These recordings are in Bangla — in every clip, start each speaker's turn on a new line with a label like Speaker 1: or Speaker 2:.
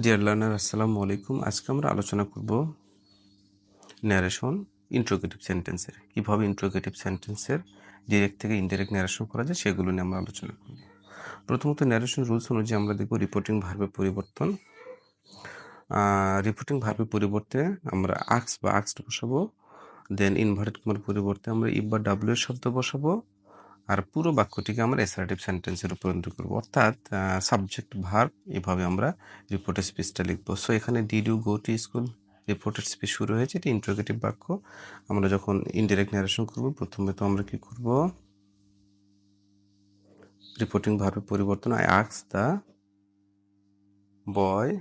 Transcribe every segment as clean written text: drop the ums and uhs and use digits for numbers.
Speaker 1: ডিয়ার লার্নার, আসসালামু আলাইকুম। আজকে আমরা আলোচনা করব ন্যারেশন ইন্ট্রোগেটিভ সেন্টেন্সের। কীভাবে ইন্ট্রোগেটিভ সেন্টেন্সের ডিরেক্ট থেকে ইনডিরেক্ট ন্যারেশন করা যায় সেগুলো নিয়ে আমরা আলোচনা করব। প্রথমত ন্যারেশন রুলস অনুযায়ী আমরা দেখব রিপোর্টিং ভার্বের পরিবর্তন। রিপোর্টিং ভার্বের পরিবর্তে আমরা আক্স বা আক্সড বসাবো, দেন ইনভার্টেড কমার পরিবর্তে আমরা ইফ বা ডাব্লিউ এর শব্দ বসাবো, আর পুরো বাক্যটিকে আমরা অ্যাসার্টিভ সেন্টেন্সে রূপান্তর করব, অর্থাৎ সাবজেক্ট ভার্ব এভাবে আমরা রিপোর্টেড স্পিচটা লিখবো। সো এখানে did you go to school, reported speech শুরু হয়েছে, এটা ইন্টারোগেটিভ বাক্য। আমরা যখন ইনডিরেক্ট ন্যারেশন করব, প্রথমে তো আমরা কি করব, রিপোর্টিং ভার্বের পরিবর্তন I ask the boy,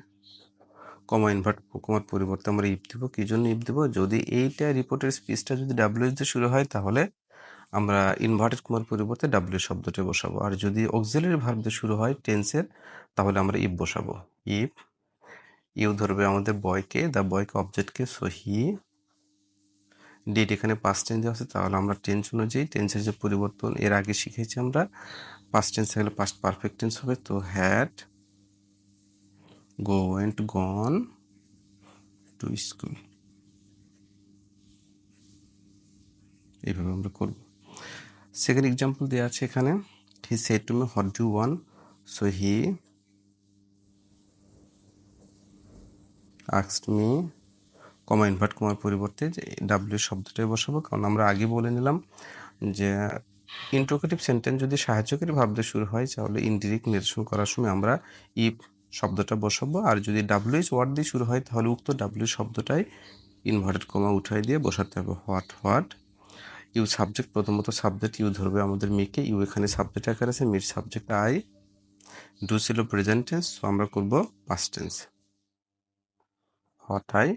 Speaker 1: comma invert কমার পরিবর্তে আমরা ইফ দিব। কি জন্য ইফ দিব? যদি এইটা রিপোর্টেড স্পিচটা যদি ডাব্লিউ দিয়ে শুরু হয় তাহলে আমরা ইনভার্টেড কমার পরিবর্তে ডাব্লিউ শব্দটা বসাবো, আর যদি অক্সিলারি ভার্ব দিয়ে শুরু হয় টেন্সের তাহলে আমরা ইফ বসাবো। ইফ ইউ ধরবে আমাদের বয়কে, দ্য বয়কে অবজেক্টকে, সো হি ডিড এখানে পাস্ট টেন্স দেওয়া আছে, তাহলে আমরা টেন্স অনুযায়ী টেন্সের যে পরিবর্তন এর আগে শিখেছি আমরা, পাস্ট টেন্স থাকলে পাস্ট পারফেক্ট টেন্স হবে। তো হ্যাড গন টু স্কুল, এইভাবে আমরা করব। সেকেন্ড এক্সাম্পল দেওয়া আছে এখানে, he said to me what do want, so he asked me, comma invert কমার পরিবর্তে যে ডাব্লিউ শব্দটাই বসাবো, কারণ আমরা আগে বলে নিলাম যে ইন্ট্রোগেটিভ সেন্টেন্স যদি সাহায্যকারী ভাব দিয়ে শুরু হয় তাহলে ইনডিরেক্ট নিরসন করার সময় আমরা ইফ শব্দটা বসাবো, আর যদি ডাব্লিউএস ওয়ার্ড দিয়ে শুরু হয় তাহলে উক্ত ডাব্লিউ শব্দটাই ইনভার্টেড কমা উঠাই দিয়ে বসাতে হবে। হোয়াট ইউ সাবজেক্ট, প্রথমত সাবজেক্ট ইউ ধরবে আমাদের মিকে, ইউ এখানে সাবজেক্ট আকার আছে, মির সাবজেক্ট আই, ডু ছিল প্রেজেন্ট টেন্স, তো আমরা করব past tense, what I.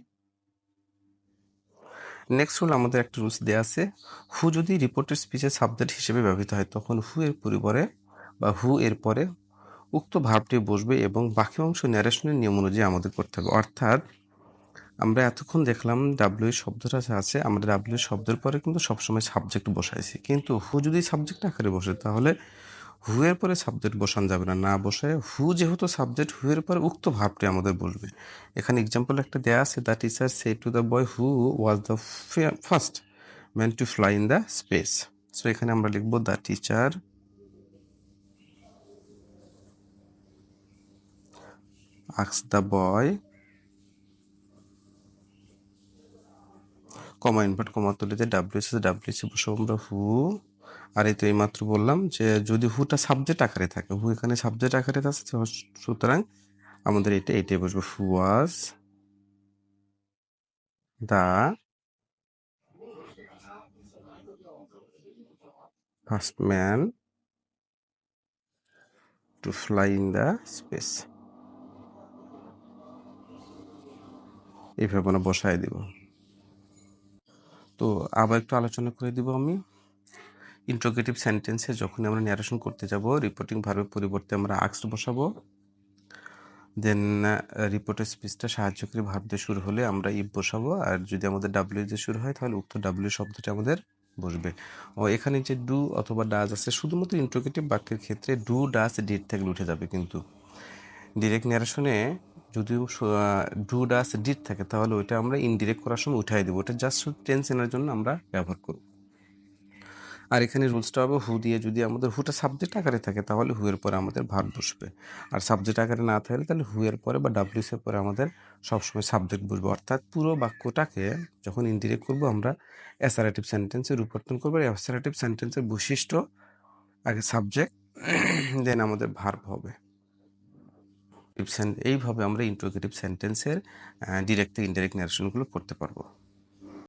Speaker 1: Next হলো আমাদের একটা রুলস দেওয়া আছে, হু যদি রিপোর্টেড স্পিচের সাবজেক্ট হিসেবে ব্যবহৃত হয় তখন হু এর পরিবারে বা হু এর পরে উক্ত ভার্বটি বসবে এবং বাকি অংশ ন্যারেশনের নিয়ম অনুযায়ী আমাদের করতে হবে। অর্থাৎ আমরা এতক্ষণ দেখলাম ডাব্লিউ শব্দটা আছে, আমরা ডাব্লিউ শব্দের পরে কিন্তু সবসময় সাবজেক্ট বসাইছি, কিন্তু হু যদি সাবজেক্ট আকারে বসে তাহলে হু এর পরে সাবজেক্ট বসানো যাবে না, না বসায় হু যেহেতু সাবজেক্ট, হু এর পরে উক্ত ভার্বটি আমাদের বসবে। এখানে এক্সাম্পল একটা দেয়া আছে, the teacher say to the boy who was the first man to fly in the space. So এখানে আমরা লিখবো the teacher asked the boy, comma invert comma তুলিতে ডাব্লিউসি বসে আমরা হু, আর এই তো এইমাত্র বললাম যে যদি হুটা সাবজেক্ট আকারে থাকে, হু এখানে সাবজেক্ট আকারে আছে, সুতরাং আমাদের এইটাই বসবে, who was the first man to fly in the space, এইভাবে আমরা বসায় দিব। তো আবার একটু আলোচনা করে দিব আমি। ইন্ট্রোগেটিভ সেন্টেন্সে যখন আমরা ন্যারেশন করতে যাব, রিপোর্টিং ভার্বের পরিবর্তে আমরা আস্কড বসাবো, দেন রিপোর্টের স্পিচটা সাহায্যকারী ভার্ব দিয়ে শুরু হলে আমরা ইফ বসাবো, আর যদি আমাদের ডাব্লিউ দিয়ে শুরু হয় তাহলে উক্ত ডাব্লিউ শব্দটা আমাদের বসবে। ও এখানে যে ডু অথবা ডাজ আছে, শুধুমাত্র ইন্ট্রোগেটিভ বাক্যের ক্ষেত্রে ডু ডাজ ডিড থাকলে উঠে যাবে, কিন্তু ডিরেক্ট ন্যারেশনে যদিও ডু ডাজ ডিড থাকে তাহলে ওইটা আমরা ইনডিরেক্ট করার সময় উঠাই দেবো, ওটা জাস্ট টেন্স এনার জন্য আমরা ব্যবহার করব। আর এখানে রুলসটা হবে হু দিয়ে যদি আমাদের হুটা সাবজেক্ট আকারে থাকে তাহলে হু এর পরে আমাদের ভার্ব বসবে, আর সাবজেক্ট আকারে না থাকলে তাহলে হু এর পরে বা ডাব্লিউস এর পরে আমাদের সবসময় সাবজেক্ট বসবে। অর্থাৎ পুরো বাক্যটাকে যখন ইনডিরেক্ট করবো আমরা অ্যাসারেটিভ সেন্টেন্সে রূপান্তর করবো। অ্যাসারেটিভ সেন্টেন্সের বৈশিষ্ট্য আগে সাবজেক্ট দেন আমাদের ভার্ব হবে। এইভাবে আমরা ইন্ট্রোগেটিভ সেন্টেন্সের ডিরেক্ট থেকে ইনডিরেক্ট ন্যারেশনগুলো করতে পারবো।